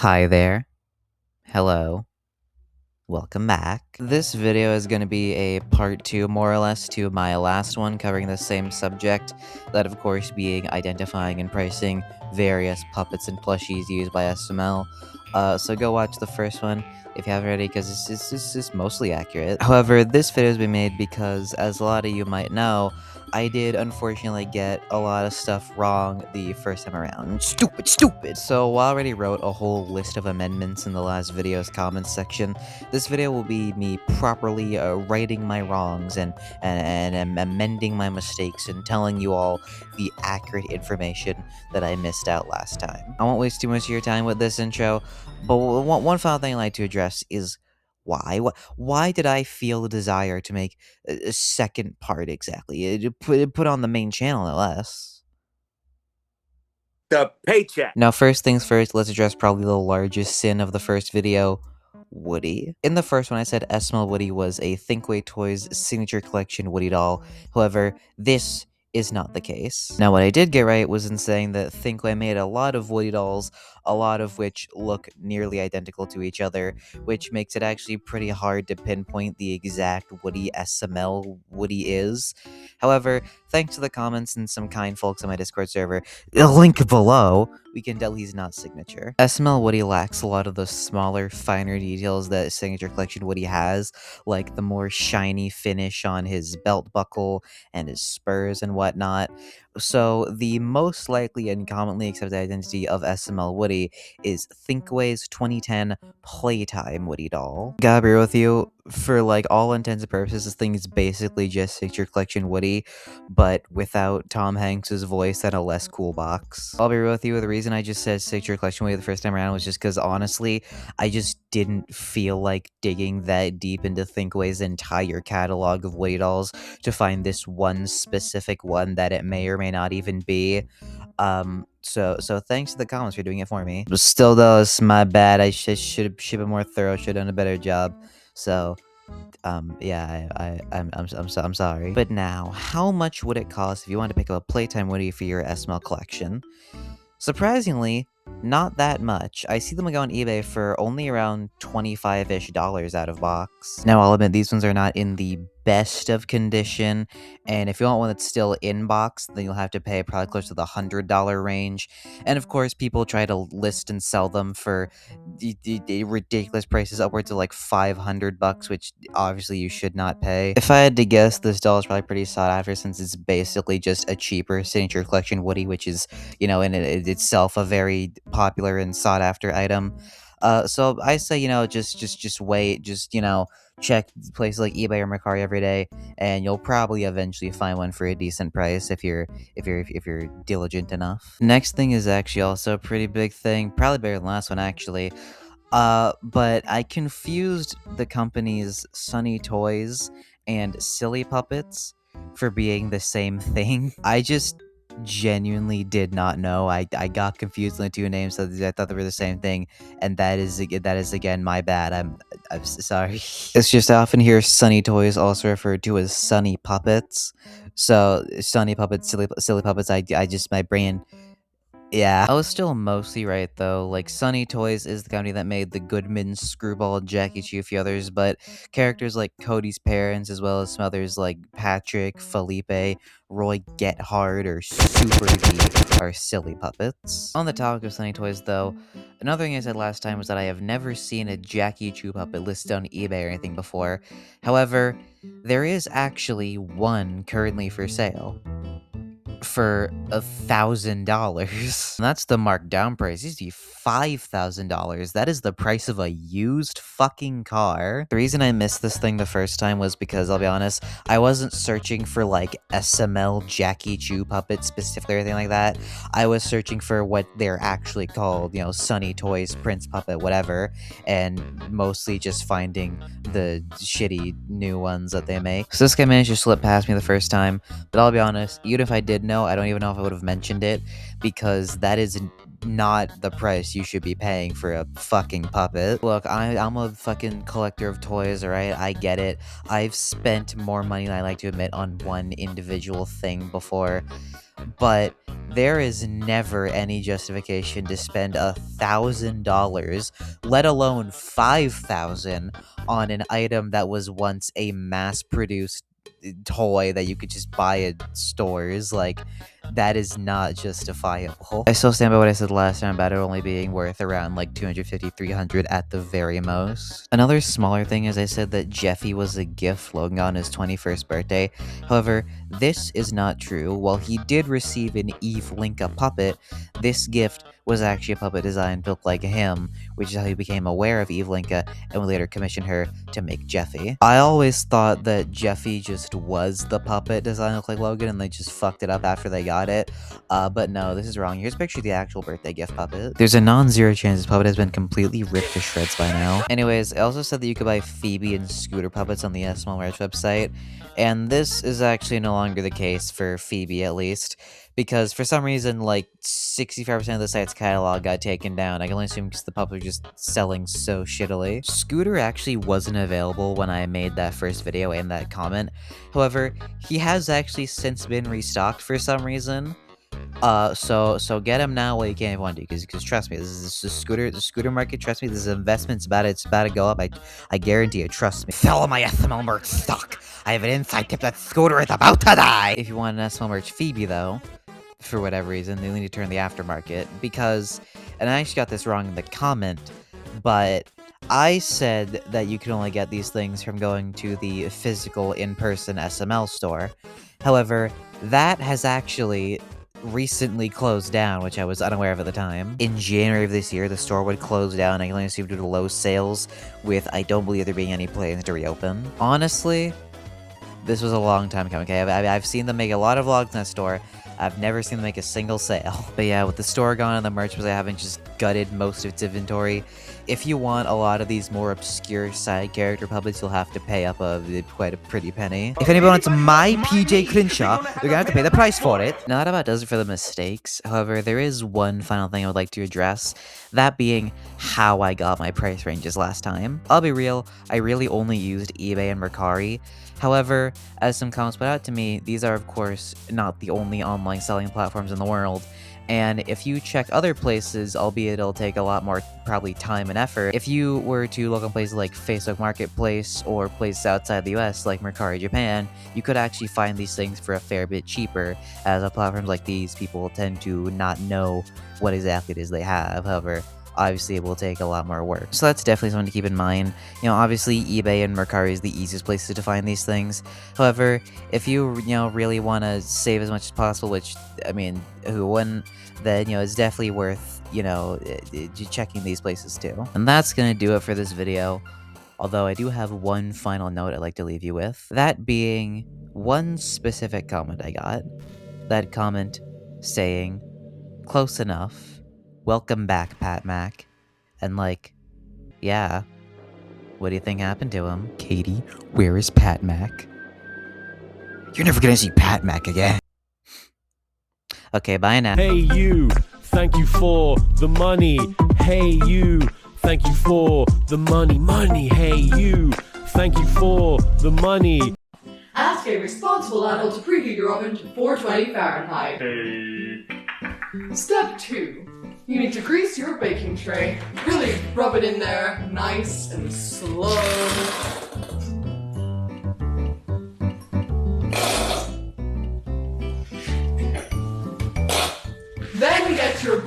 Hi there. Hello. Welcome back. This video is going to be a part 2, more or less, to my last one covering the same subject, that of course being identifying and pricing various puppets and plushies used by SML. So go watch the first one if you haven't already, because this is mostly accurate. However, this video has been made because, as a lot of you might know, I did unfortunately get a lot of stuff wrong the first time around. Stupid! So, while I already wrote a whole list of amendments in the last video's comments section, this video will be me properly righting my wrongs and amending my mistakes and telling you all the accurate information that I missed out last time. I won't waste too much of your time with this intro, but one final thing I'd like to address is why? Why did I feel the desire to make a second part exactly? To put on the main channel, no less. The paycheck. Now, first things first, let's address probably the largest sin of the first video. Woody. In the first one, I said SML Woody was a Thinkway Toys signature collection Woody doll. However, this is not the case. Now, what I did get right was in saying that Thinkway made a lot of Woody dolls, a lot of which look nearly identical to each other, which makes it actually pretty hard to pinpoint the exact Woody SML Woody is. However, thanks to the comments and some kind folks on my Discord server, link below, we can tell he's not signature. SML Woody lacks a lot of the smaller, finer details that Signature Collection Woody has, like the more shiny finish on his belt buckle and his spurs and whatnot. So, the most likely and commonly accepted identity of SML Woody is Thinkway's 2010 Playtime Woody doll. Gotta be real with you, for like all intents and purposes, this thing is basically just Signature Collection Woody, but without Tom Hanks's voice and a less cool box. I'll be real with you, the reason I just said Signature Collection Woody the first time around was just because, honestly, I just didn't feel like digging that deep into Thinkway's entire catalog of Woody dolls to find this one specific one that it may or may not even be. So thanks to the comments for doing it for me. But still, though, it's my bad. I should have been more thorough. Should have done a better job. So, yeah, I'm sorry. But now, how much would it cost if you wanted to pick up a Playtime Woody for your SML collection? Surprisingly, not that much. I see them go on eBay for only around $25-ish out of box. Now, I'll admit, these ones are not in the best of condition, and if you want one that's still in box, then you'll have to pay probably close to the $100 range. And of course, people try to list and sell them for the ridiculous prices, upwards of like $500, which obviously you should not pay. If I had to guess, this doll is probably pretty sought after since it's basically just a cheaper Signature Collection Woody, which is, you know, in itself a very popular and sought after item. So I say, just wait, check places like eBay or Mercari every day, and you'll probably eventually find one for a decent price if you're diligent enough. Next thing is actually also a pretty big thing, probably bigger than the last one actually. But I confused the companies Sunny Toys and Silly Puppets for being the same thing. I just genuinely did not know. I got confused on the two names, so I thought they were the same thing, and that is again my bad. I'm sorry. It's just I often hear Sunny Toys also referred to as Sunny Puppets. So Sunny Puppets, silly puppets. I just my brain. Yeah, I was still mostly right though. Like Sunny Toys is the company that made the Goodman, Screwball, Jackie Chu, a few others, but characters like Cody's parents, as well as some others like Patrick, Felipe, Roy Get Hard, or Super D, are silly puppets. On the topic of Sunny Toys though, another thing I said last time was that I have never seen a Jackie Chu puppet listed on eBay or anything before. However, there is actually one currently for sale for $1,000. That's the marked down price. It used to be $5,000. That is the price of a used fucking car. The reason I missed this thing the first time was because, I'll be honest, I wasn't searching for like SML Jackie Chu puppets specifically or anything like that. I was searching for what they're actually called, Sunny Toys, Prince Puppet, whatever, and mostly just finding the shitty new ones that they make. So this guy managed to slip past me the first time, but I'll be honest, even if I did know, I don't even know if I would have mentioned it, because that is not the price you should be paying for a fucking puppet. Look, I'm a fucking collector of toys, alright? I get it. I've spent more money than I like to admit on one individual thing before. but there is never any justification to spend $1,000, let alone 5,000, on an item that was once a mass-produced toy that you could just buy at stores. Like, that is not justifiable. I still stand by what I said last time about it only being worth around like 250, 300 at the very most. Another smaller thing is I said that Jeffy was a gift floating on his 21st birthday. However, this is not true. While he did receive an Eve Linka puppet, this gift was actually a puppet design built like him, which is how he became aware of Eve Linka and would later commission her to make Jeffy. I always thought that Jeffy just was the puppet design look like Logan and they just fucked it up after they got it, but no, this is wrong. Here's a picture of the actual birthday gift puppet. There's a non-zero chance this puppet has been completely ripped to shreds by now. Anyways, I also said that you could buy Phoebe and Scooter puppets on the SML merch website, and this is actually no longer the case for Phoebe, at least, because for some reason, like, 65% of the site's catalog got taken down. I can only assume because the puppets are just selling so shittily. Scooter actually wasn't available when I made that first video and that comment. However, he has actually since been restocked for some reason. So get him now while you can if you want to, because trust me, this is the scooter market. Trust me, this investment's it's about to go up. I guarantee it. Trust me. Sell my SML merch stock. I have an inside tip that Scooter is about to die. If you want an SML merch Phoebe though, for whatever reason, they need to turn the aftermarket because, and I actually got this wrong in the comment, but I said that you could only get these things from going to the physical in-person SML store. However, that has actually recently closed down, which I was unaware of at the time. In January of this year, the store would close down. I can only assume due to low sales, with I don't believe there being any plans to reopen. Honestly, this was a long time coming, okay? I've seen them make a lot of vlogs in that store. I've never seen them make a single sale. But yeah, with the store gone and the merch was having just gutted most of its inventory, if you want a lot of these more obscure side character puppets, you'll have to pay up quite a pretty penny. If anybody wants my PJ Crenshaw, they're gonna have to pay the price for it. Now that about does it for the mistakes. However, there is one final thing I would like to address, that being how I got my price ranges last time. I'll be real, I really only used eBay and Mercari. However, as some comments put out to me, these are of course not the only online selling platforms in the world, and if you check other places, albeit it'll take a lot more probably time and effort, if you were to look on places like Facebook Marketplace or places outside the US like Mercari Japan, you could actually find these things for a fair bit cheaper, as on platforms like these, people tend to not know what exactly it is they have. However, obviously it will take a lot more work. So that's definitely something to keep in mind. You know, obviously eBay and Mercari is the easiest places to find these things. However, if you really want to save as much as possible, which, I mean, who wouldn't, then, it's definitely worth, checking these places too. And that's gonna do it for this video. Although I do have one final note I'd like to leave you with. That being one specific comment I got. That comment saying, "Close enough. Welcome back, Pat Mac." And yeah, what do you think happened to him? Katie, where is Pat Mac? You're never gonna see Pat Mac again. Okay, bye now. Hey you, thank you for the money. Hey you, thank you for the money. Money, hey you, thank you for the money. Ask a responsible adult to preheat your oven to 420 Fahrenheit. Hey. Step 2. You need to grease your baking tray. Really rub it in there, nice and slow.